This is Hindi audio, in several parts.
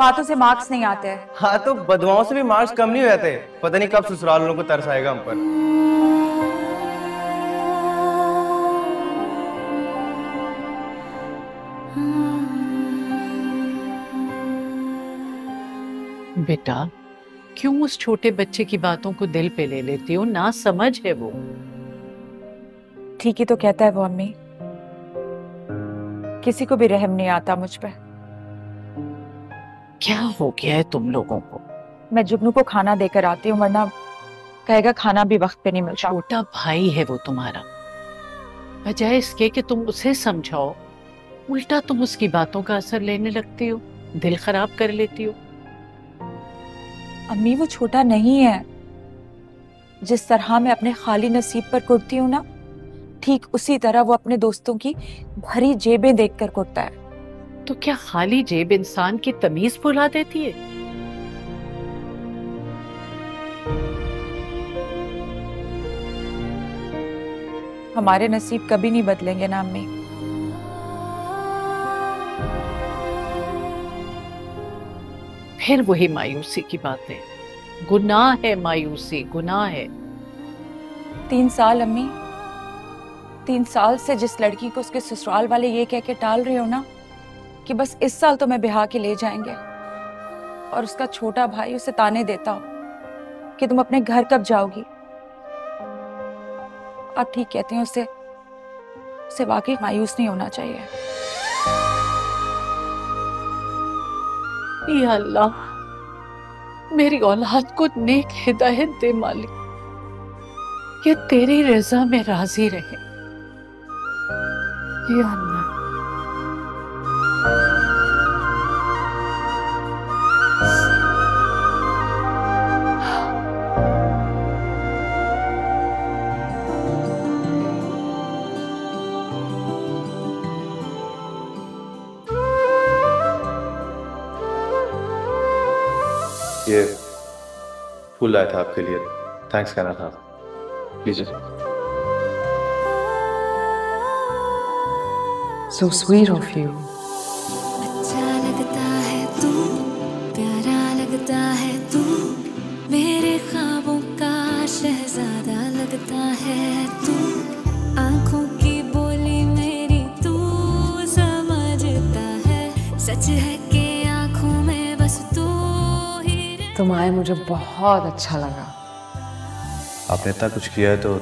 बातों से मार्क्स नहीं आते हैं। हाँ तो बदवाओं से भी मार्क्स कम नहीं हो जाते। पता नहीं कब ससुराल वालों को तरस आएगा हम पर। बेटा क्यों उस छोटे बच्चे की बातों को दिल पे ले लेती हो? ना समझ है वो। ठीक ही तो कहता है वो अम्मी, किसी को भी रहम नहीं आता मुझ पे। क्या हो गया है तुम लोगों को? मैं जुगनू को खाना देकर आती हूँ, वरना कहेगा खाना भी वक्त पे नहीं मिलता। छोटा भाई है वो तुम्हारा, बजाय इसके कि तुम उसे समझाओ उल्टा तुम उसकी बातों का असर लेने लगती हो, दिल खराब कर लेती हो। अम्मी वो छोटा नहीं है। जिस तरह मैं अपने खाली नसीब पर कुटती हूँ ना, ठीक उसी तरह वो अपने दोस्तों की भरी जेबें देखकर कुटता है। तो क्या खाली जेब इंसान की तमीज भुला देती है? हमारे नसीब कभी नहीं बदलेंगे ना अम्मी। फिर वही मायूसी की बातें। गुनाह है मायूसी, गुनाह है। 3 साल अम्मी, 3 साल से जिस लड़की को उसके ससुराल वाले ये कह के टाल रहे हो ना कि बस इस साल तो मैं ब्याह के ले जाएंगे, और उसका छोटा भाई उसे ताने देता हो कि तुम अपने घर कब जाओगी। आप ठीक कहते हैं, उसे वाकई मायूस नहीं होना चाहिए। या अल्लाह, मेरी औलाद को नेक हिदायत दे मालिक, ये तेरी रजा में राजी रहे। या अल्लाह। ये फूल लाया था आपके लिए, थैंक्स कहना था। लीजिए। So sweet of you. अच्छा लगता है तू, प्यारा लगता है तू, मेरे ख्वाबों का शहजादा लगता है तू, आंखों की बोली मेरी तू समझता है, सच है कि आंखों में बस तू ही। तुम आए मुझे बहुत अच्छा लगा। आपने इतना कुछ किया है तो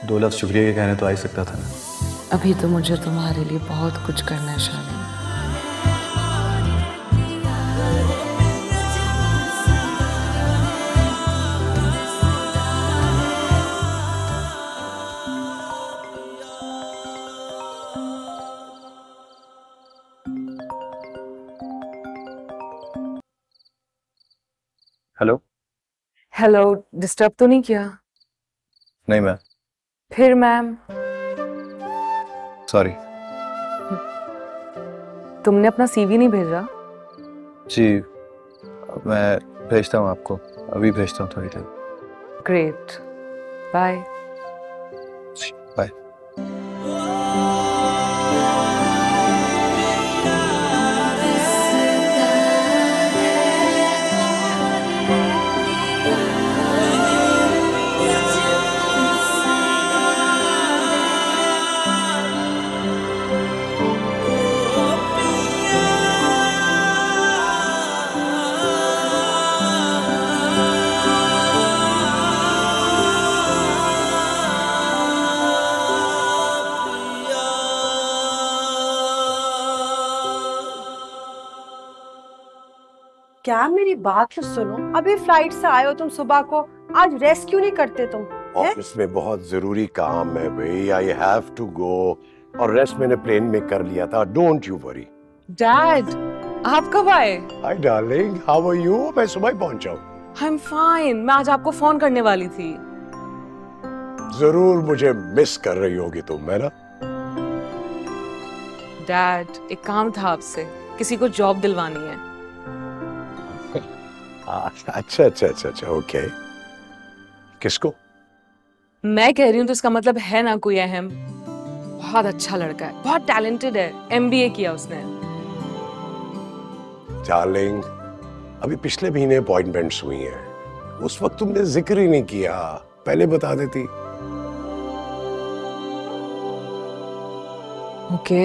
2 लफ्ज़ शुक्रिया के कहने तो आ ही सकता था ना। अभी तो मुझे तुम्हारे लिए बहुत कुछ करना है शालिनी। हेलो। हेलो, डिस्टर्ब तो नहीं किया? नहीं मैम। फिर मैम? सॉरी। तुमने अपना सीवी नहीं भेजा? जी मैं भेजता हूँ आपको, अभी भेजता हूँ थोड़ी देर। Great, bye. बाय। क्या मेरी बात तो सुनो, अभी फ्लाइट से आए हो तुम सुबह को, आज रेस्ट क्यों नहीं करते तुम? ऑफिस में बहुत जरूरी काम है भाई, आई हैव टू गो, और रेस्ट मैंने प्लेन में कर लिया था, डोंट यू वरी। डैड, आप कब आए? Hi darling, how are you? मैं सुबह ही पहुंचा हूँ। आई एम फाइन, मैं आज आपको फोन करने वाली थी। जरूर मुझे मिस कर रही होगी तुम, है ना? डैड, एक काम था आपसे, किसी को जॉब दिलवानी है। अच्छा अच्छा अच्छा अच्छा, ओके। किसको? मैं कह रही हूँ तो इसका मतलब है ना कोई अहम। बहुत अच्छा लड़का है, बहुत टैलेंटेड है, MBA किया उसने। डार्लिंग, अभी पिछले महीने अपॉइंटमेंट्स हुई हैं, उस वक्त तुमने जिक्र ही नहीं किया, पहले बता देती। ओके।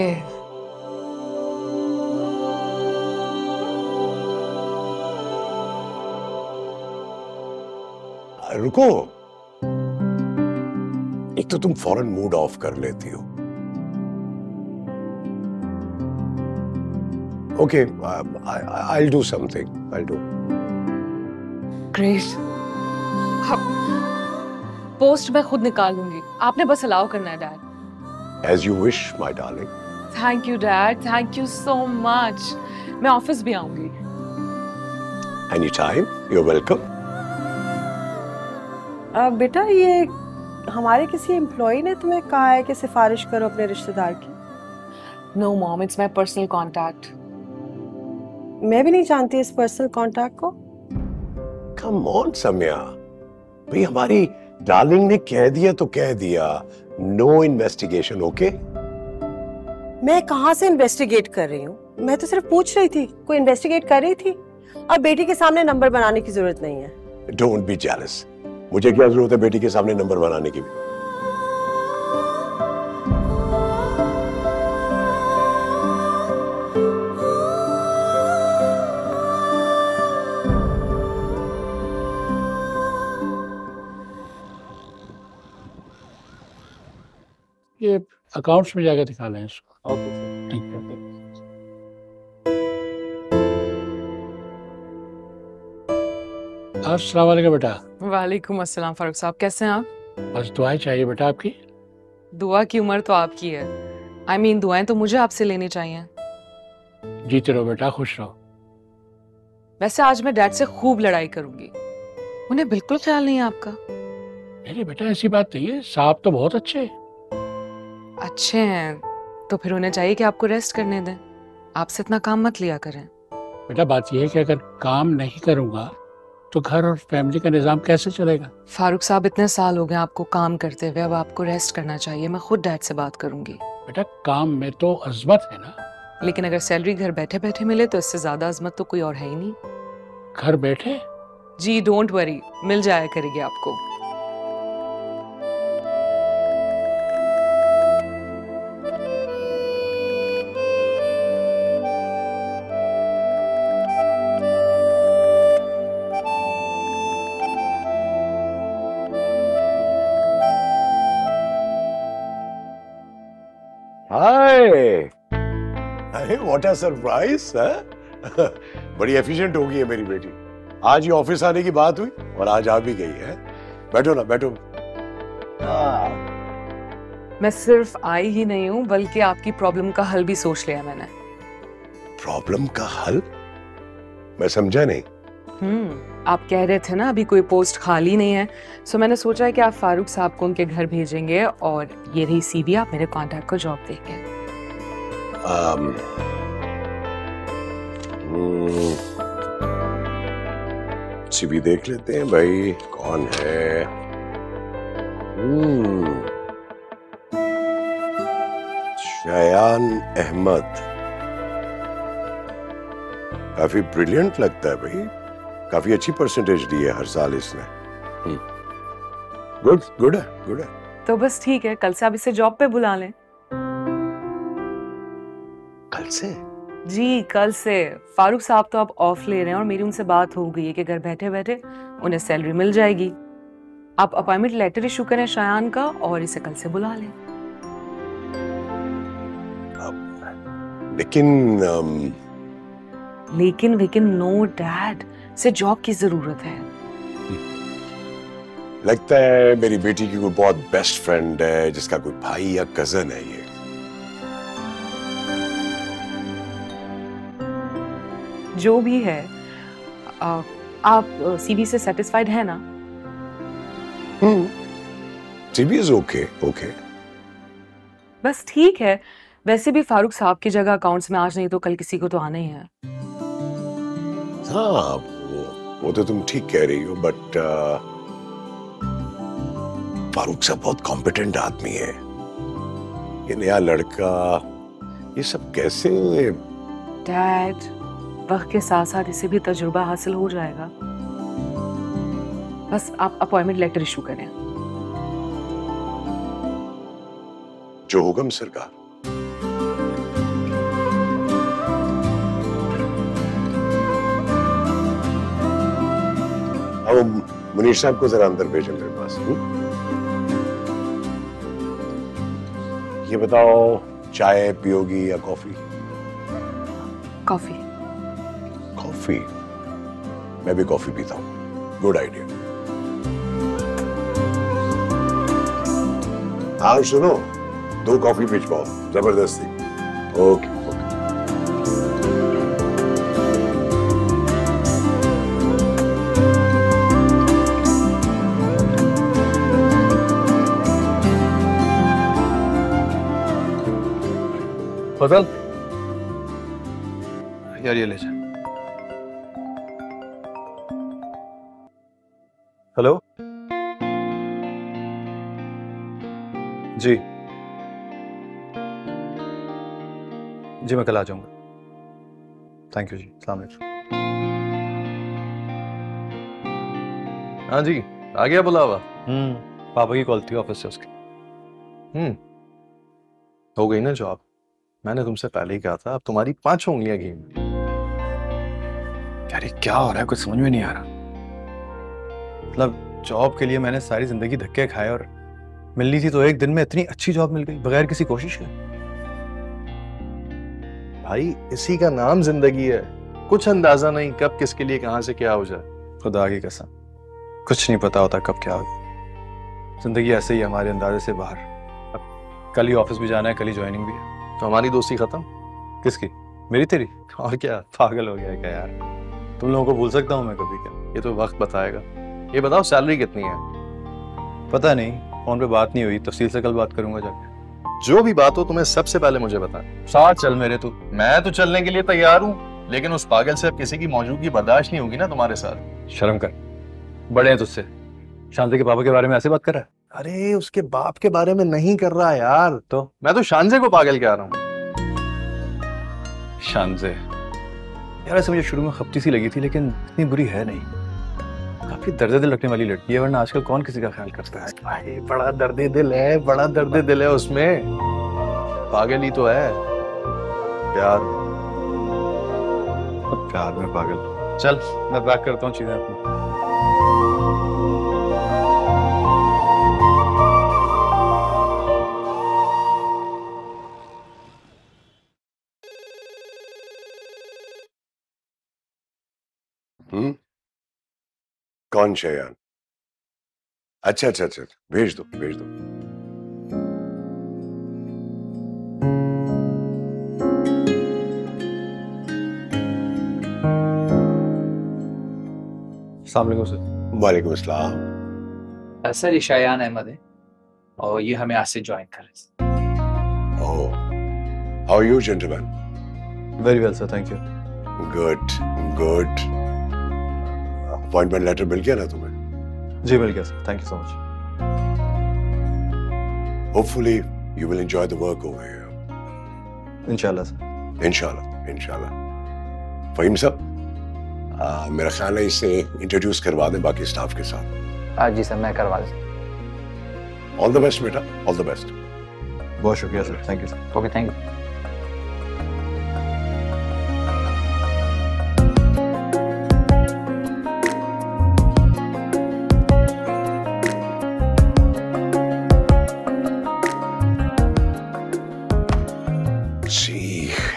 रुको, एक तो तुम फौरन मूड ऑफ कर लेती हो। Okay, I'll do something. I'll do. Great. Post मैं खुद निकाल लूंगी, आपने बस अलाउ करना है dad. As you wish, my darling. Thank you dad, thank you so much. मैं ऑफिस भी आऊंगी। Anytime, you're welcome. बेटा, ये हमारे किसी एम्प्लॉय ने तुम्हें कहा है कि सिफारिश करो अपने रिश्तेदार की? No mom, it's my personal contact. मैं भी नहीं जानती इस पर्सनल कांटेक्ट को। Come on, सम्या, भाई हमारी डार्लिंग ने कह दिया तो कह दिया, नो इन्वेस्टिगेशन, ओके? मैं कहाँ से इन्वेस्टिगेट कर रही हूँ? मैं तो सिर्फ पूछ रही थी, कोई इन्वेस्टिगेट कर रही थी। अब बेटी के सामने नंबर बनाने की जरूरत नहीं है। डोंट बी जेलस, मुझे क्या जरूरत है बेटी के सामने नंबर बनाने की भी? ये अकाउंट्स में जाकर दिखा लें इसको। Okay sir. ठीक है। अस्सलाम वालेकुम बेटा। वालेकुम अस्सलाम फारूक साहब, कैसे हैं आप? बस दुआएं चाहिए बेटा आपकी। दुआ की उम्र तो आपकी है। I mean, दुआएं तो मुझे आपसे लेनी चाहिए। जीते रहो बेटा, खुश रहो। वैसे आज मैं डैड से खूब लड़ाई करूंगी, उन्हें बिल्कुल ख्याल नहीं है आपका। नहीं बेटा, ऐसी बात नहीं है, साहब तो बहुत अच्छे हैं। अच्छे हैं तो फिर उन्हें चाहिए कि आपको रेस्ट करने दें, आपसे इतना काम मत लिया करें। बेटा बात यह है कि अगर काम नहीं करूंगा तो घर और फैमिली का निजाम कैसे चलेगा? फारूक साहब, इतने साल हो गए आपको काम करते हुए, अब आपको रेस्ट करना चाहिए। मैं खुद डैड से बात करूंगी। बेटा काम में तो अजमत है ना। लेकिन अगर सैलरी घर बैठे बैठे मिले तो इससे ज्यादा अजमत तो कोई और है ही नहीं। घर बैठे? जी डोंट वरी, मिल जाया करेगी आपको। हाय, अरे व्हाट अ सरप्राइज। बड़ी एफिशिएंट हो गई है मेरी बेटी। आज ही ऑफिस आने की बात हुई और आज आ भी गई है। बैठो ना, बैठो। मैं सिर्फ आई ही नहीं हूँ बल्कि आपकी प्रॉब्लम का हल भी सोच लिया मैंने। प्रॉब्लम का हल? मैं समझा नहीं। आप कह रहे थे ना अभी कोई पोस्ट खाली नहीं है, सो मैंने सोचा है कि आप फारूक साहब को उनके घर भेजेंगे और ये रही सीवी, आप मेरे कांटेक्ट को जॉब देंगे। सीवी देख लेते हैं भाई, कौन है। शयान अहमद, काफी ब्रिलियंट लगता है भाई, काफी अच्छी परसेंटेज दी है हर साल इसने। गुड गुड है, गुड है। तो बस ठीक है, कल से आप इसे जॉब पे बुला लें। कल से? जी कल से। फारूक साहब तो आप ऑफ ले रहे हैं और मेरी उनसे बात हो गई है कि घर बैठे बैठे उन्हें सैलरी मिल जाएगी। आप अपॉइंटमेंट लेटर इशू करें शयान का और इसे कल से बुला लें। लेकिन लेकिन नो डैड, से जॉब की जरूरत है। लगता है मेरी बेटी की कोई बहुत बेस्ट फ्रेंड है जिसका कोई भाई या कजन है ये। जो भी है, आप सीवी से सेटिस्फाइड है ना? CV is okay, okay. बस ठीक है। वैसे भी फारूक साहब की जगह अकाउंट्स में आज नहीं तो कल किसी को तो आना ही है। हाँ वो तो तुम ठीक कह रही हो, बट फारूक साहब बहुत कॉम्पिटेंट आदमी है। ये नया लड़का, ये सब कैसे? डैड, वक्त के साथ साथ इसे भी तजुर्बा हासिल हो जाएगा। बस आप अपॉइंटमेंट लेटर इशू करें। जो हुक्म सरकार। अब मुनीर साहब को जरा अंदर भेजें मेरे पास। ये बताओ, चाय पियोगी या कॉफी? कॉफी। कॉफी? मैं भी कॉफी पीता हूँ। Good idea. हाँ सुनो, 2 कॉफी भिजवाओ जबरदस्ती। ओके। फजल यार ये ले जा। हेलो जी जी, मैं कल आ जाऊंगा। थैंक यू जी, अस्सलाम वालेकुम। हाँ जी, आ गया बुलावा। पापा की कॉल थी ऑफिस से उसकी। हो गई ना जॉब। मैंने तुमसे पहले ही कहा था, अब तुम्हारी 5 उंगलियां घी में। यार ये क्या हो रहा है, कुछ समझ में नहीं आ रहा। मतलब जॉब के लिए मैंने सारी जिंदगी धक्के खाए और मिलनी थी तो एक दिन में इतनी अच्छी जॉब मिल गई बगैर किसी कोशिश के। भाई इसी का नाम जिंदगी है, कुछ अंदाजा नहीं कब किसके लिए कहां से क्या हो जाए। खुदा की कसम कुछ नहीं पता होता कब क्या हो। जिंदगी ऐसे ही हमारे अंदाजे से बाहर। अब कल ही ऑफिस भी जाना है, कल ही ज्वाइनिंग भी है, तो हमारी दोस्ती खत्म। किसकी? मेरी तेरी? और क्या पागल हो गया है क्या यार? तुम लोगों को भूल सकता हूँ मैं कभी? क्या ये तो वक्त बताएगा। ये बताओ सैलरी कितनी है? पता नहीं, फोन पे बात नहीं हुई, तफसील से कल बात करूंगा जाके। जो भी बात हो तुम्हें सबसे पहले मुझे बता। साथ चल मेरे तू। मैं तो चलने के लिए तैयार हूँ, लेकिन उस पागल से अब किसी की मौजूदगी बर्दाश्त नहीं होगी ना तुम्हारे साथ। शर्म कर, बड़े हैं तुझसे। शांति के पापा के बारे में ऐसे बात कर रहा है? अरे उसके बाप के बारे में नहीं कर रहा यार, तो मैं तो शानजे को पागल कह रहा हूँ। शानजे यार ऐसे मुझे शुरू में खपती सी लगी थी, लेकिन इतनी बुरी है नहीं। काफी दर्द दिल रखने वाली लड़की है, वरना आजकल कौन किसी का ख्याल करता है। भाई बड़ा दर्द दिल है, बड़ा दर्द दिल है उसमें। पागल ही तो है प्यार में पागल। चल मैं पैक करता हूँ चीजें अपनी। कौन शयान? अच्छा अच्छा अच्छा, भेज दो भेज दो। अस्सलाम वालेकुम सर। वालेकुम अस्सलाम। सर ये शयान अहमद है और ये हमें आज से ज्वाइन कर रहे हैं। Oh, how are you gentleman? Very well sir, thank you. Good good. Appointment letter मिल गया ना तुम्हें? जी मिल गया sir, thank you so much. Hopefully you will enjoy the work over here. इंशाल्लाह सर। इंशाल्लाह इंशाल्लाह। फहीम साहब, मेरा ख्याल है इसे इंट्रोड्यूस करवा दें बाकी स्टाफ के साथ। जी सर, मैं करवा दें। ऑल द बेस्ट बेटा, ऑल द बेस्ट। बहुत शुक्रिया sir, thank you sir. Okay, thank you.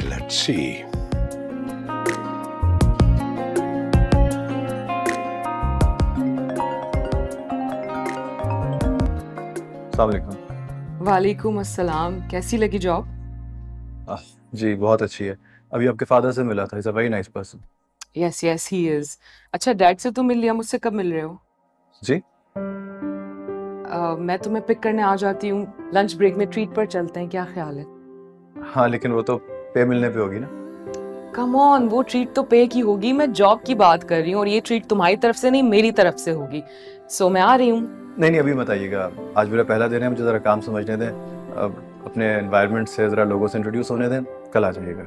Let's see. वालेकुम अस्सलाम। कैसी लगी जॉब? जी बहुत अच्छी है। अभी आपके फादर से मिला था, is a very nice person. Yes yes he is. अच्छा डैड से तो मिल लिया, मुझसे कब मिल रहे हो? जी मैं तुम्हें पिक करने आ जाती हूँ, लंच ब्रेक में ट्रीट पर चलते हैं, क्या ख्याल है? हाँ लेकिन वो तो पे मिलने पे होगी ना। कम ऑन, वो ट्रीट तो पे की होगी, मैं जॉब की बात कर रही हूँ और ये ट्रीट तुम्हारी तरफ से नहीं मेरी तरफ से होगी। सो मैं आ रही हूँ। नहीं नहीं अभी मत आइएगा, आज मेरा पहला दिन है, मुझे जरा काम समझने दें, अब अपने एनवायरनमेंट से जरा लोगों से इंट्रोड्यूस होने दें, कल आ जाइएगा।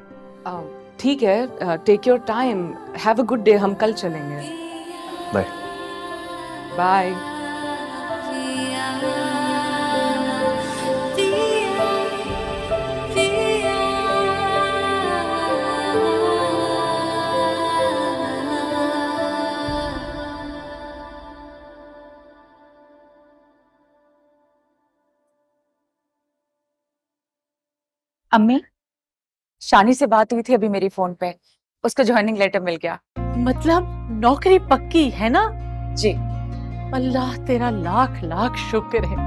ठीक है, take your time, have a good day, हम कल चलेंगे। बाय। बाय। अम्मी, शानी से बात हुई थी अभी मेरी फोन पे, उसका ज्वाइनिंग लेटर मिल गया। मतलब नौकरी पक्की है ना? जी। अल्लाह तेरा लाख लाख शुक्र है।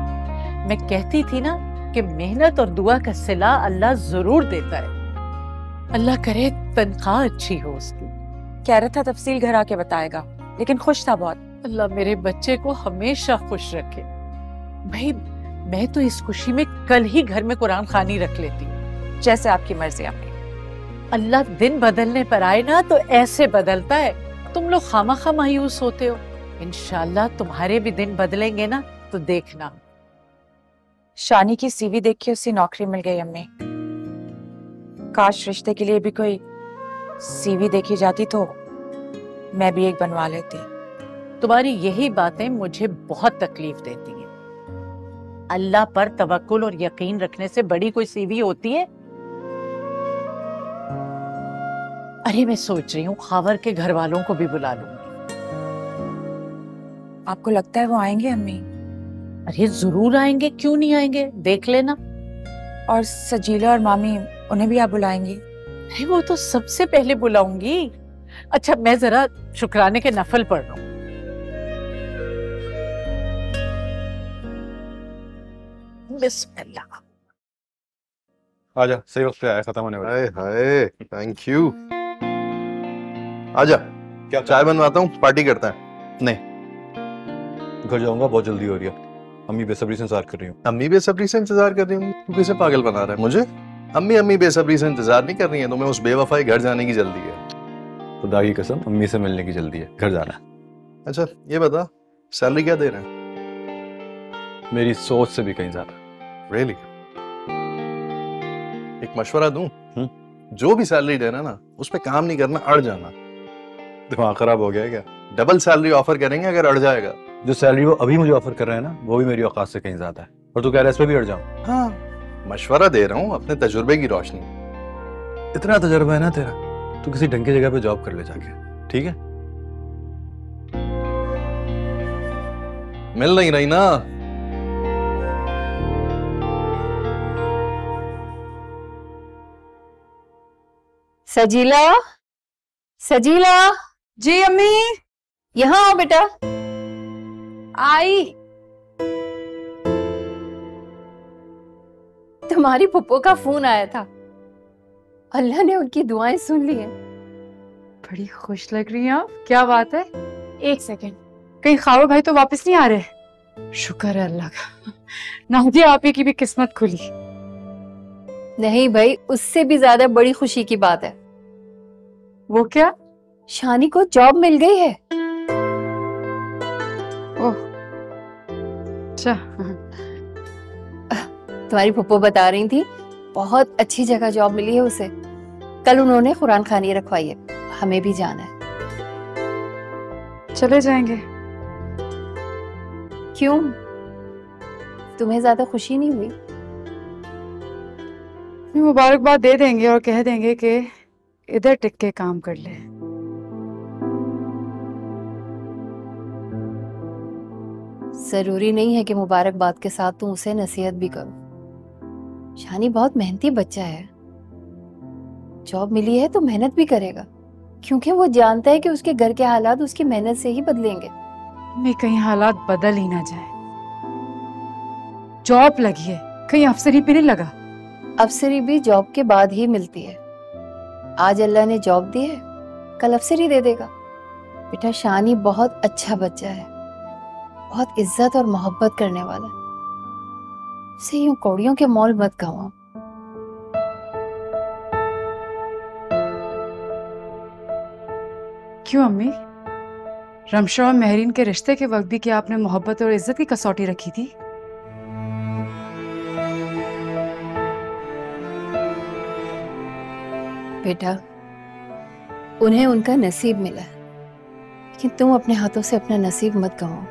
मैं कहती थी ना कि मेहनत और दुआ का सिला अल्लाह जरूर देता है। अल्लाह करे तनख्वाह अच्छी हो उसकी। कह रहा था तफसील घर आके बताएगा, लेकिन खुश था बहुत। अल्लाह मेरे बच्चे को हमेशा खुश रखे। भाई मैं तो इस खुशी में कल ही घर में कुरान खानी रख लेती। जैसे आपकी मर्जी अम्मी। अल्लाह दिन बदलने पर आए ना तो ऐसे बदलता है। तुम लोग खामखा मायूस होते हो, इंशाल्लाह तुम्हारे भी दिन बदलेंगे ना तो देखना। शानी की सीवी देख के उसे नौकरी मिल गई अम्मी। काश रिश्ते के लिए भी कोई सीवी देखी जाती तो मैं भी एक बनवा लेती। तुम्हारी यही बातें मुझे बहुत तकलीफ देती हैं। अल्लाह पर तवक्कुल और यकीन रखने से बड़ी कोई सीवी होती है? अरे मैं सोच रही हूँ खावर के घर वालों को भी बुला लूंगी। आपको लगता है वो आएंगे अम्मी? अरे जरूर आएंगे, क्यों नहीं आएंगे, देख लेना। और सजीला और मामी, उन्हें भी आप बुलाएंगी? अरे वो तो सबसे पहले बुलाऊंगी। अच्छा मैं जरा शुक्राने के नफल पढ़ लूं। बिस्मिल्लाह। आजा, सही वक्त पे आया, खत्म होने वाला। हाय हाय, थैंक यू। आजा, क्या चाय बनवाता हूँ, पार्टी करता है? नहीं, घर जाऊंगा, बहुत जल्दी हो रही है। अम्मी बेसब्री से इंतजार कर रही हूँ। अम्मी बेसब्री से इंतजार कर रही हूँ? तू किसे पागल बना रहा है मुझे? अम्मी बेसब्री से इंतजार नहीं कर रही है, तुम्हें उस बेवफाई घर जाने की जल्दी है। खुदा की कसम, अम्मी से मिलने की जल्दी है, घर जाना है। अच्छा ये बता, सैलरी क्या दे रहे हैं? मेरी सोच से भी कहीं ज्यादा। रियली? एक मशवरा दूं? जो भी सैलरी देना ना, उस पे काम नहीं करना, अड़ जाना। दिमाग खराब हो गया है क्या? डबल सैलरी ऑफर करेंगे अगर अड़ जाएगा। जो सैलरी वो अभी मुझे ऑफर कर रहा है ना, वो भी मेरी औकात से कहीं ज्यादा है, और तू कह रहा है इस पे भी अड़ जाऊं? हाँ, मशवरा दे रहा हूँ अपने तजुर्बे की रोशनी। इतना तजुर्बा है ना तेरा, तू किसी ढंग की जगह पे जॉब कर ले जाके, ठीक है? मिल नहीं रही ना? सजीला, सजीला। जी अम्मी। यहाँ आओ बेटा। आई। तुम्हारी पुप्पो का फोन आया था, अल्लाह ने उनकी दुआएं सुन ली हैं। बड़ी खुश लग रही हैं आप, क्या बात है? एक सेकेंड, कहीं खावर भाई तो वापस नहीं आ रहे? शुक्र है अल्लाह का, नादिया आपी की भी किस्मत खुली। नहीं भाई, उससे भी ज्यादा बड़ी खुशी की बात है। वो क्या? शानी को जॉब मिल गई है। ओह, अच्छा। तुम्हारी पुप्पो बता रही थी, बहुत अच्छी जगह जॉब मिली है उसे। कल उन्होंने कुरान खानी रखवाई है, हमें भी जाना है। चले जाएंगे। क्यों, तुम्हें ज्यादा खुशी नहीं हुई? मुबारकबाद दे देंगे और कह देंगे कि इधर टिक के काम कर ले। जरूरी नहीं है कि मुबारकबाद के साथ तुम उसे नसीहत भी करो। शानी बहुत मेहनती बच्चा है, जॉब मिली है तो मेहनत भी करेगा, क्योंकि वो जानता है कि उसके घर के हालात उसकी मेहनत से ही बदलेंगे। मैं कहीं हालात बदल ही ना जाए। जॉब लगी है, कहीं अफसरी पे नहीं लगा? अफसरी भी जॉब के बाद ही मिलती है। आज अल्लाह ने जॉब दी है, कल अफसरी दे देगा। बेटा शानी बहुत अच्छा बच्चा है, बहुत इज्जत और मोहब्बत करने वाला। उसे यूं कौड़ियों के मोल मत कहो। क्यों अम्मी? रमशा और महरीन के रिश्ते के वक्त भी क्या आपने मोहब्बत और इज्जत की कसौटी रखी थी? बेटा उन्हें उनका नसीब मिला है, लेकिन तुम अपने हाथों से अपना नसीब मत गंवाओ।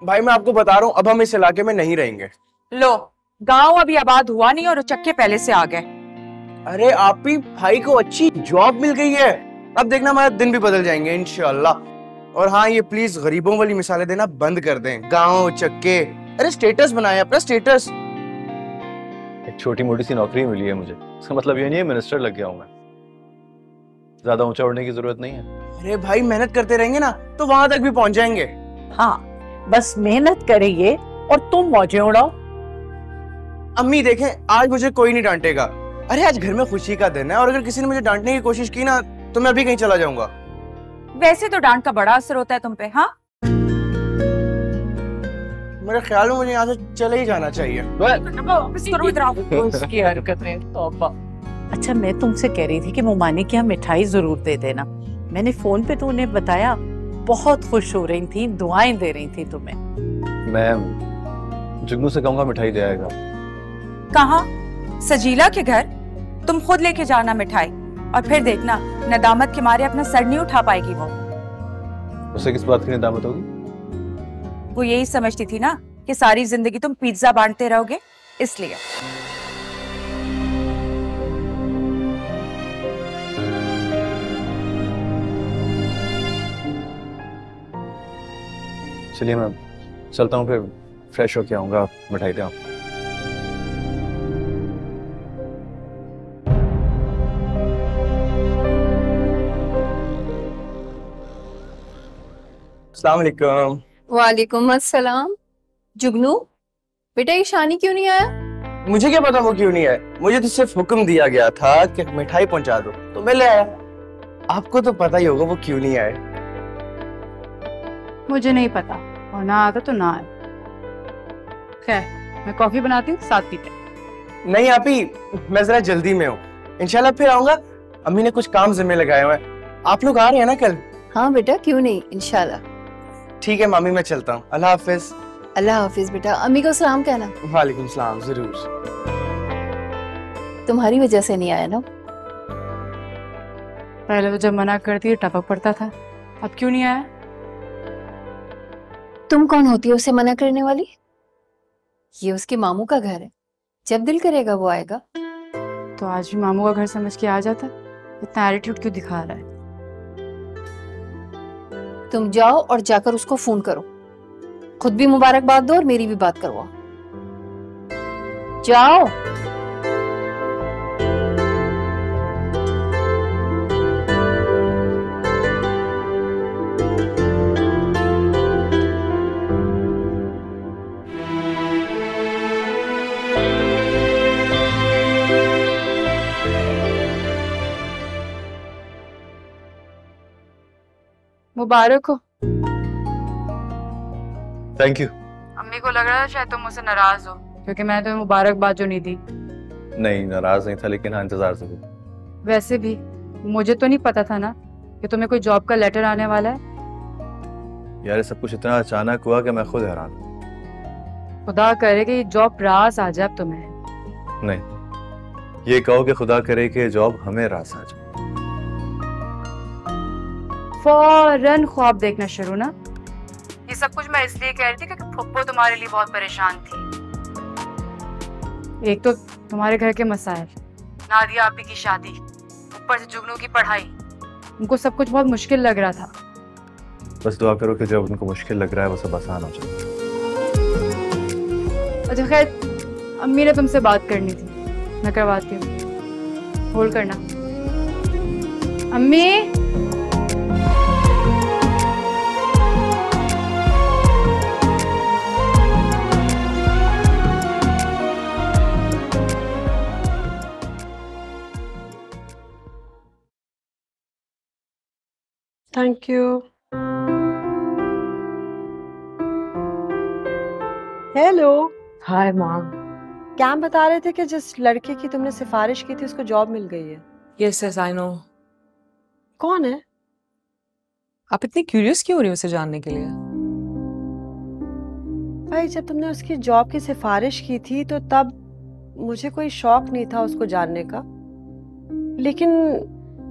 भाई मैं आपको बता रहा हूँ, अब हम इस इलाके में नहीं रहेंगे। लो, गांव अभी आबाद हुआ नहीं और उचक्के पहले से आ गए। अरे आप ही भाई को अच्छी जॉब मिल गई है, अब देखना हमारे दिन भी बदल जाएंगे इंशाल्लाह। और हाँ, ये प्लीज गरीबों वाली मिसालें देना बंद कर दें। गांव चक्के, अरे स्टेटस बनाए अपना स्टेटस। एक छोटी मोटी सी नौकरी मिली है मुझे, इसका मतलब ये नहीं है मिनिस्टर लग गया हूं मैं। ज्यादा ऊंचा उड़ने की जरूरत नहीं है। अरे भाई मेहनत करते रहेंगे ना तो वहां तक भी पहुंच जाएंगे। हाँ, बस मेहनत करेंगे और तुम मौजें उड़ाओ। अम्मी देखें, आज मुझे कोई नहीं डांटेगा। अरे आज घर में खुशी का दिन है और अगर किसी ने मुझे डांटने की कोशिश की ना तो मैं अभी कहीं चला जाऊंगा। वैसे तो डांट का बड़ा असर होता है तुम पे। हाँ, मेरे ख्याल में मुझे यहाँ से चले ही जाना चाहिए। उसकी हरकतें, तौबा। अच्छा, मैं तुमसे कह रही थी कि मुमानी की यहाँ मिठाई जरूर दे देना। मैंने फोन पे तो उन्हें बताया, बहुत खुश हो रही थी, दुआएं दे रही थी तुम्हें। मैं जुगनू से कहूंगा मिठाई दे आएगा। कहाँ? सजीला के घर? तुम खुद लेके जाना मिठाई, और फिर देखना नदामत के मारे अपना सर नहीं उठा पाएगी वो। उसे किस बात की नदामत होगी? वो यही समझती थी ना कि सारी जिंदगी तुम पिज्जा बांटते रहोगे, इसलिए। चलिए मैं चलता हूँ, फिर फ्रेश होके आऊंगा, मिठाई दे आऊँ। अस्सलाम वालेकुम। वालेकुम अस्सलाम। जुगनू बेटा, ये शानी क्यों नहीं आया? मुझे क्या पता वो क्यों नहीं आया, मुझे तो सिर्फ हुक्म दिया गया था कि मिठाई पहुंचा दो तो मैं ले आया। आपको तो पता ही होगा वो क्यों नहीं आए। मुझे नहीं पता, और ना आता तो ना आए। खैर, मैं कॉफी बनाती हूँ, साथ पीते। नहीं आप ही, मैं जरा जल्दी में हूँ, इंशाल्लाह फिर आऊंगा। अम्मी ने कुछ काम जिम्मे लगाए हुए हैं। आप लोग आ रहे हैं ना कल? हाँ बेटा, क्यों नहीं, इंशाल्लाह। ठीक है मामी, मैं चलता हूँ। अल्लाह हाफिज। अल्लाह हाफिज बेटा। अम्मी को सलाम कहना। वालेकुम सलाम, जरूर। तुम्हारी वजह से नहीं आया ना? पहले तो जब मना करती है टपक पड़ता था, अब क्यों नहीं आया? तुम कौन होती हो उसे मना करने वाली? ये उसके मामू का घर है, जब दिल करेगा वो आएगा। तो आज भी मामू का घर समझ के आ जाता, इतना एटीट्यूड क्यों दिखा रहा है? तुम जाओ और जाकर उसको फोन करो, खुद भी मुबारकबाद दो और मेरी भी बात करवाओ। जाओ। मुबारक हो। Thank you. अम्मी को लग रहा था शायद तुम मुझसे नाराज हो, क्योंकि मैंने तुम्हें मुबारकबाद जो नहीं दी। नहीं, नाराज नहीं था, लेकिन हाँ इंतजार से भी। वैसे भी मुझे तो नहीं पता था ना कि तुम्हें कोई जॉब का लेटर आने वाला है। यार ये सब कुछ इतना अचानक हुआ कि मैं खुद हैरान हूँ। खुदा करे कि ये जॉब रास आ जाए अब तुम्हें। नहीं, ये कहो कि खुदा करे कि जॉब हमें रास आ जाए। फौरन ख्वाब देखना शुरू ना। ये सब कुछ मैं इसलिए कह रही थी क्योंकि फुप्पो तुम्हारे लिए बहुत परेशान थी। एक तो तुम्हारे घर के मसाइल, नादिया आपी की शादी, ऊपर से जुगनू की पढ़ाई, उनको सब कुछ बहुत मुश्किल लग रहा था। बस दुआ करो कि जब उनको मुश्किल लग रहा है वो सब आसान हो जाए। अच्छा खैर, अम्मी ने तुमसे बात करनी थी, मैं करवाती हूँ, होल्ड करना। अम्मी। Thank you. Hello. Hi mom. क्या बता रहे थे कि जिस लड़के की तुमने सिफारिश की थी उसको जॉब मिल गई है? Yes yes I know. कौन है? आप इतनी क्यूरियस क्यों हो रही हो उसे जानने के लिए? भाई जब तुमने उसकी जॉब की सिफारिश की थी तो तब मुझे कोई शौक नहीं था उसको जानने का, लेकिन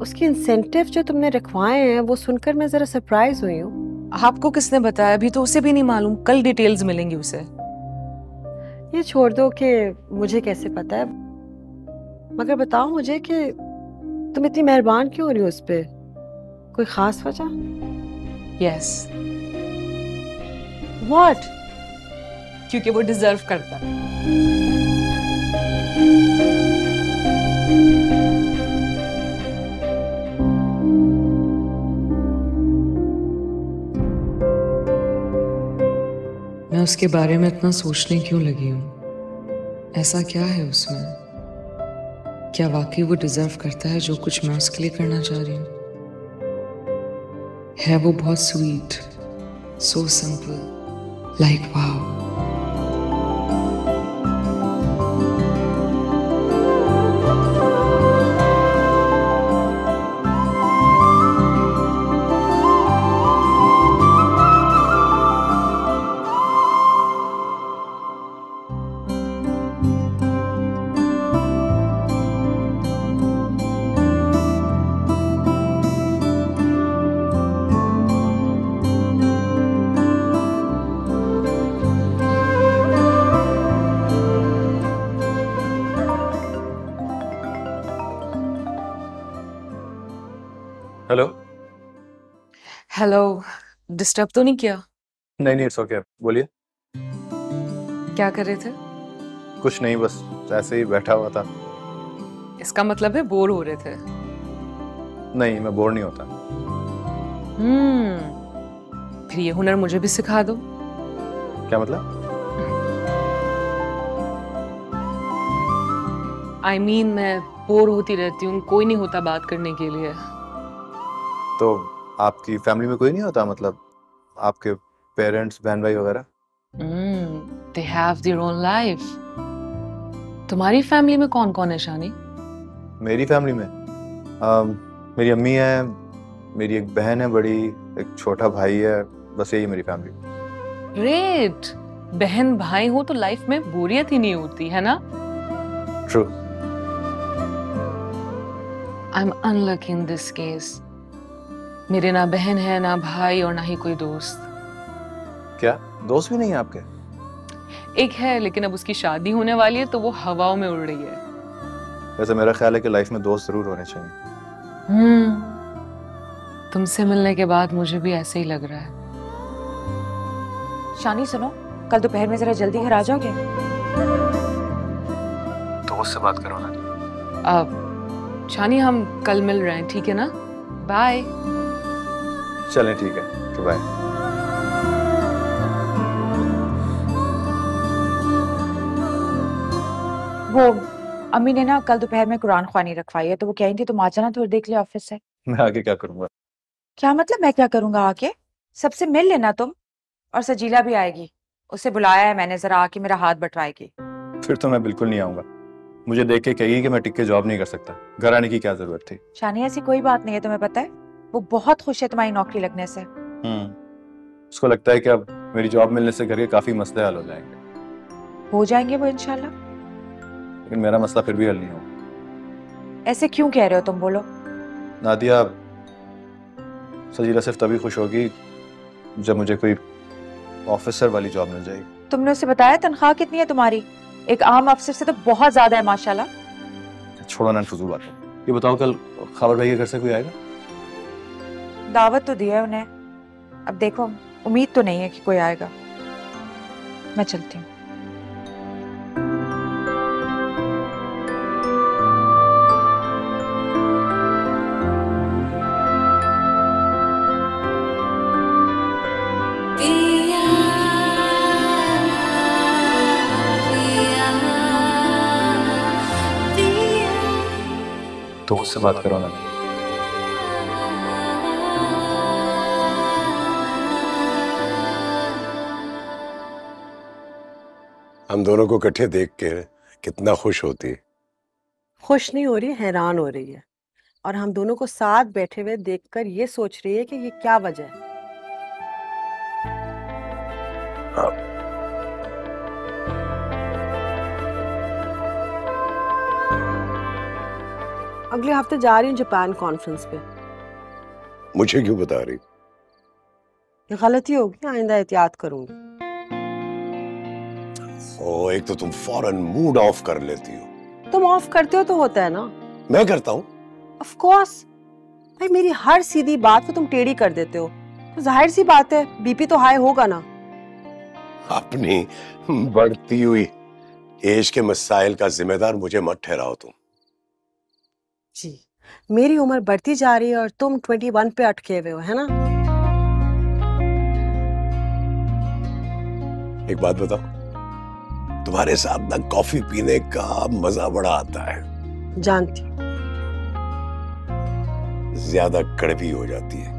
उसकी इंसेंटिव जो तुमने रखवाए हैं वो सुनकर मैं जरा सरप्राइज हुई हूँ। आपको किसने बताया? अभी तो उसे भी नहीं मालूम, कल डिटेल्स मिलेंगी उसे। ये छोड़ दो कि मुझे कैसे पता है, मगर बताओ मुझे कि तुम इतनी मेहरबान क्यों हो रही हो उस पे? कोई खास वजह? यस। व्हाट? क्योंकि वो डिजर्व करता है। मैं उसके बारे में इतना सोचने क्यों लगी हूँ? ऐसा क्या है उसमें? क्या वाकई वो डिजर्व करता है जो कुछ मैं उसके लिए करना चाह रही हूँ? है वो बहुत sweet, so simple, like wow. Hello. Hello, disturb तो नहीं किया? नहीं नहीं, इट्स ओके, बोलिए। क्या कर रहे थे? कुछ नहीं, बस ऐसे ही बैठा हुआ था। इसका मतलब है बोर हो रहे थे? नहीं, मैं बोर नहीं होता। फिर ये हुनर मुझे भी सिखा दो। क्या मतलब? I mean, मैं बोर होती रहती हूँ, कोई नहीं होता बात करने के लिए। तो आपकी फैमिली में कोई नहीं होता? मतलब आपके पेरेंट्स, बहन भाई वगैरह? They have their own life. तुम्हारी फैमिली में कौन कौन है शानी? मेरी फैमिली में मेरी अम्मी है, मेरी एक बहन है बड़ी, एक छोटा भाई है, बस यही मेरी फैमिली। ग्रेट। बहन भाई हो तो लाइफ में बोरियत ही नहीं होती है ना? True. I'm unlucky in this case. मेरे ना बहन है, ना भाई और ना ही कोई दोस्त। क्या दोस्त भी नहीं है आपके? एक है, लेकिन अब उसकी शादी होने वाली है तो वो हवाओं में उड़ रही है। वैसे मेरा ख्याल है कि लाइफ में दोस्त जरूर होने चाहिए। तुमसे मिलने के बाद मुझे भी ऐसे ही लग रहा है। शानी सुनो, कल दोपहर में जरा जल्दी घर आ जाओगे? दोस्त से बात करो ना। अब शानी हम कल मिल रहे हैं, ठीक है ना? बाय। चलें ठीक है, बाय। वो अम्मी ने ना कल दोपहर में कुरान ख्वानी रखवाई है, तो वो कह रही थी तुम आ जाना, थोड़ी देख लिया ऑफिस से। मैं आगे क्या करूंगा? क्या मतलब मैं क्या करूंगा? आके सबसे मिल लेना तुम, और सजीला भी आएगी, उसे बुलाया है मैंने, जरा आके मेरा हाथ बटवाएगी। फिर तो मैं बिल्कुल नहीं आऊंगा। मुझे देख के कही कि मैं टिक के जॉब नहीं कर सकता, घर आने की क्या जरूरत थी? शानी ऐसी कोई बात नहीं है, तुम्हें पता है वो बहुत खुश है तुम्हारी नौकरी लगने से। उसको लगता है कि अब मेरी जॉब मिलने से घर के काफी मसले हल हो जाएंगे। हो जाएंगे वो इंशाल्लाह, लेकिन मेरा मसला फिर भी हल नहीं होगा। ऐसे क्यों कह रहे हो तुम? बोलो। नादिया, सजीला सिर्फ तभी खुश होगी जब मुझे कोई ऑफिसर वाली जॉब मिल जाएगी। तुमने उसे बताया तनख्वाह कितनी है तुम्हारी? एक आम अफसर से तो बहुत ज्यादा है माशाल्लाह। छोड़ो ना फजूल बात। ये बताओ, कल खबर भाई के घर से कोई आएगा? दावत तो दी है उन्हें, अब देखो, उम्मीद तो नहीं है कि कोई आएगा। मैं चलती हूँ। तो उससे बात करो ना। हम दोनों को इकट्ठे देख के कितना खुश होती है। खुश नहीं हो रही, हैरान हो रही है। और हम दोनों को साथ बैठे हुए देखकर ये सोच रही है कि ये क्या वजह है। हाँ। अगले हफ्ते जा रही हूँ जापान कॉन्फ्रेंस पे। मुझे क्यों बता रही? ये गलती होगी, आइंदा एहतियात करूंगी। ओ, एक तो तुम फौरन मूड ऑफ कर लेती हो। तुम ऑफ करते हो तो होता है ना। मैं करता हूँ? ऑफ कोर्स भाई, मेरी हर सीधी बात को तुम टेढ़ी कर देते हो, तो जाहिर सी बात है बीपी तो हाई होगा ना। अपनी बढ़ती हुई एज के मसाइल का जिम्मेदार मुझे मत ठहराओ तुम। जी, मेरी उम्र बढ़ती जा रही है और तुम 21 पे अटके हुए हो, है ना। एक बात बताओ, तुम्हारे साथ ना कॉफी पीने का मजा बड़ा आता है। जानती हूँ। ज्यादा कड़वी हो जाती है।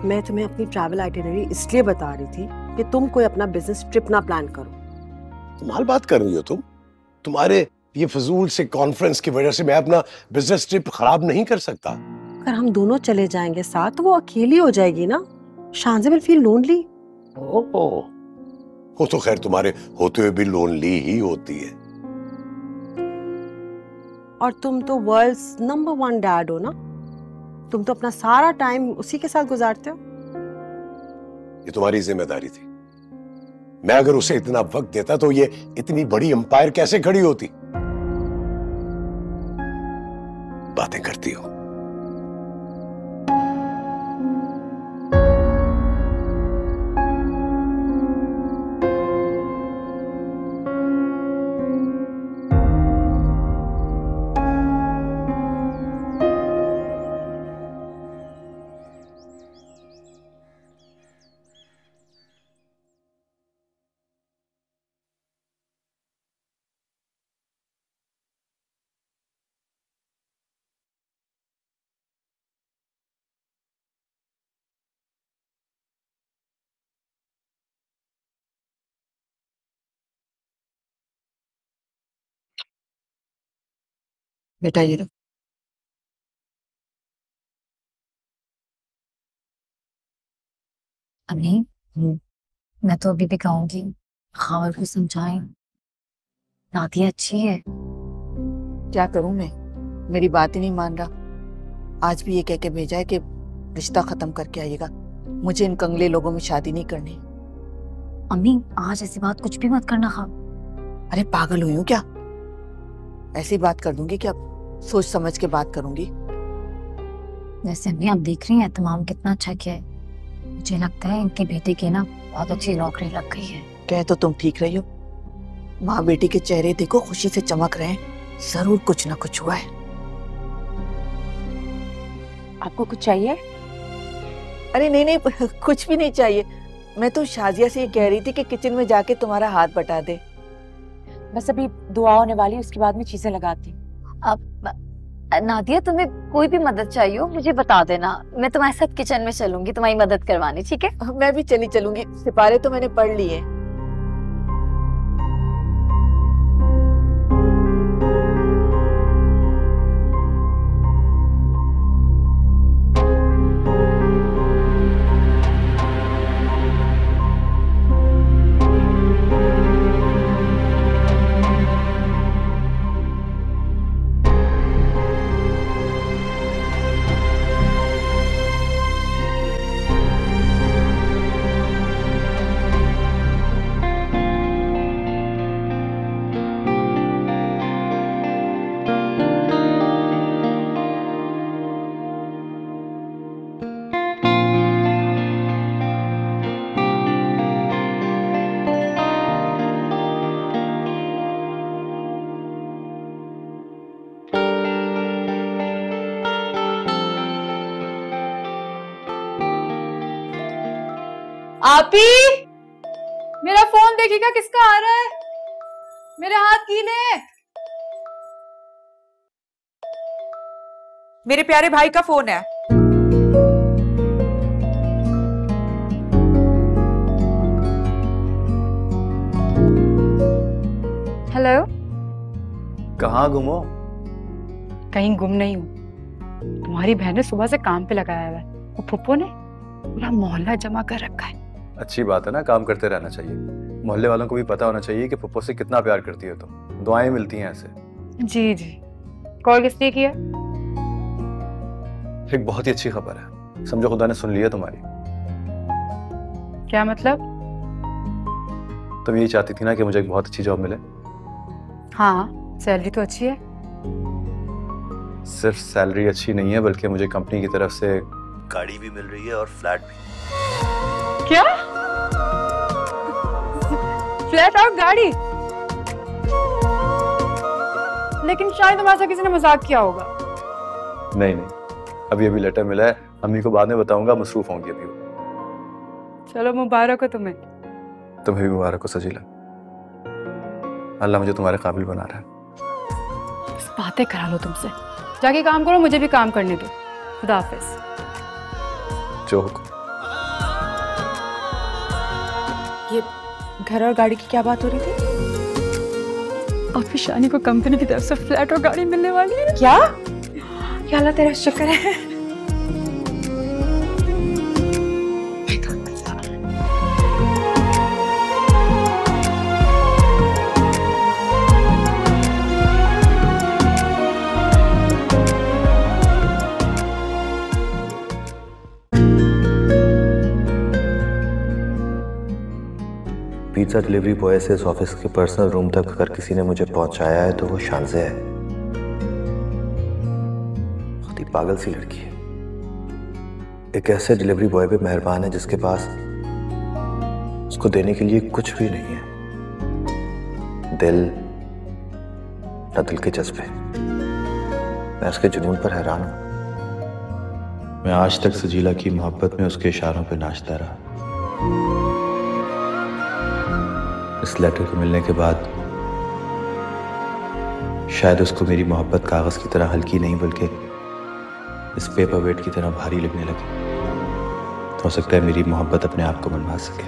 मैं तुम्हें अपनी ट्रैवल आइटिनरी इसलिए बता रही थी कि तुम कोई अपना बिजनेस ट्रिप ना प्लान करो। कमाल बात कर रही हो तुम। तुम्हारे ये फजूल से कॉन्फ्रेंस की वजह से मैं अपना बिजनेस ट्रिप खराब नहीं कर सकता। अगर हम दोनों चले जाएंगे साथ तो वो अकेली हो जाएगी ना। शांज़ा विल फील लोनली। वो तो खैर तुम्हारे होते हुए भी लोनली ही होती है। और तुम तो वर्ल्ड्स नंबर 1 डैड हो ना। तुम तो अपना सारा टाइम उसी के साथ गुजारते हो। ये तुम्हारी जिम्मेदारी थी। मैं अगर उसे इतना वक्त देता तो ये इतनी बड़ी एम्पायर कैसे खड़ी होती। बातें करती हो। बेटा ये लो। अम्मी, मैं तो अभी भी कहूंगी खावर को समझाएं। नादिया अच्छी है। क्या करूं मैं, मेरी बात ही नहीं मान रहा। आज भी ये कह के भेजा है कि रिश्ता खत्म करके आइएगा, मुझे इन कंगले लोगों में शादी नहीं करनी। अम्मी आज ऐसी बात कुछ भी मत करना। हाँ अरे पागल हुई हूँ क्या? ऐसी बात कर दूंगी क्या? सोच समझ के बात करूंगी। वैसे अम्मी आप देख रही हैं तमाम कितना अच्छा किया है। मुझे लगता है इनके बेटे की ना बहुत अच्छी नौकरी लग गई है। कह तो तुम ठीक रही हो, माँ बेटी के चेहरे देखो खुशी से चमक रहे हैं। जरूर कुछ ना कुछ हुआ है। आपको कुछ चाहिए? अरे नहीं नहीं कुछ भी नहीं चाहिए। मैं तो शाजिया से ये कह रही थी कि किचन में जाके तुम्हारा हाथ बटा दे। बस अभी दुआ होने वाली, उसके बाद में चीजें लगाती। अब नादिया तुम्हें कोई भी मदद चाहिए हो मुझे बता देना, मैं तुम्हारे साथ किचन में चलूंगी तुम्हारी मदद करवाने। ठीक है? मैं भी चली चलूंगी, सिपारे तो मैंने पढ़ लिए। आपी, मेरा फोन देखिएगा किसका आ रहा है। मेरे हाथ गीले हैं। मेरे प्यारे भाई का फोन है। कहाँ गुम हो? कहीं गुम नहीं हूँ। तुम्हारी बहन ने सुबह से काम पे लगाया हुआ है। वो फुप्पो ने पूरा मोहल्ला जमा कर रखा है। अच्छी बात है ना, काम करते रहना चाहिए। मोहल्ले वालों को भी पता होना चाहिए कि फुप्पो से कितना प्यार करती है तुम। दुआएं मिलती हैं ऐसे। जी जी। कॉल किसने किया? एक बहुत ही अच्छी खबर है, समझो खुदा ने सुन लिया तुम्हारी। क्या मतलब? तुम यही चाहती थी ना कि मुझे एक बहुत अच्छी जॉब मिले। हाँ, सैलरी तो अच्छी है। सिर्फ सैलरी अच्छी नहीं है बल्कि मुझे कंपनी की तरफ से गाड़ी भी मिल रही है और फ्लैट भी। क्या? फ्लैट और गाड़ी? लेकिन शायद तुम्हारे साथ किसी ने मजाक किया होगा। नहीं नहीं, अभी लेटर मिला है, अम्मी को बाद में बताऊंगा, मसरूफ होंगी अभी। चलो मुबारक हो तुम्हें। तुम्हें भी मुबारक हो सजीला। अल्लाह मुझे तुम्हारे काबिल बना रहा है। बस बातें करा लो तुमसे। जाके काम करो, मुझे भी काम करने दो। खुदा हाफिज। जो हुक्म। ये घर और गाड़ी की क्या बात हो रही थी? और फिर शानी को कंपनी की तरफ से फ्लैट और गाड़ी मिलने वाली है। क्या? या अल्लाह तेरा शुक्र है। पिज्जा डिलीवरी बॉय से इस ऑफिस के पर्सनल रूम तक अगर किसी ने मुझे पहुंचाया है तो वो शानज़े है। बहुत ही पागल सी लड़की है। एक ऐसे डिलीवरी बॉय पे मेहरबान है जिसके पास उसको देने के लिए कुछ भी नहीं है। दिल न दिल के जज्बे। मैं उसके जुनून पर हैरान हूं। मैं आज तक सजीला की मोहब्बत में उसके इशारों पे नाचता रहा। इस लेटर को मिलने के बाद शायद उसको मेरी मोहब्बत कागज की तरह हल्की नहीं बल्कि इस पेपर वेट की तरह भारी लगने लगी। हो सकता है मेरी मोहब्बत अपने आप को मनवा सके।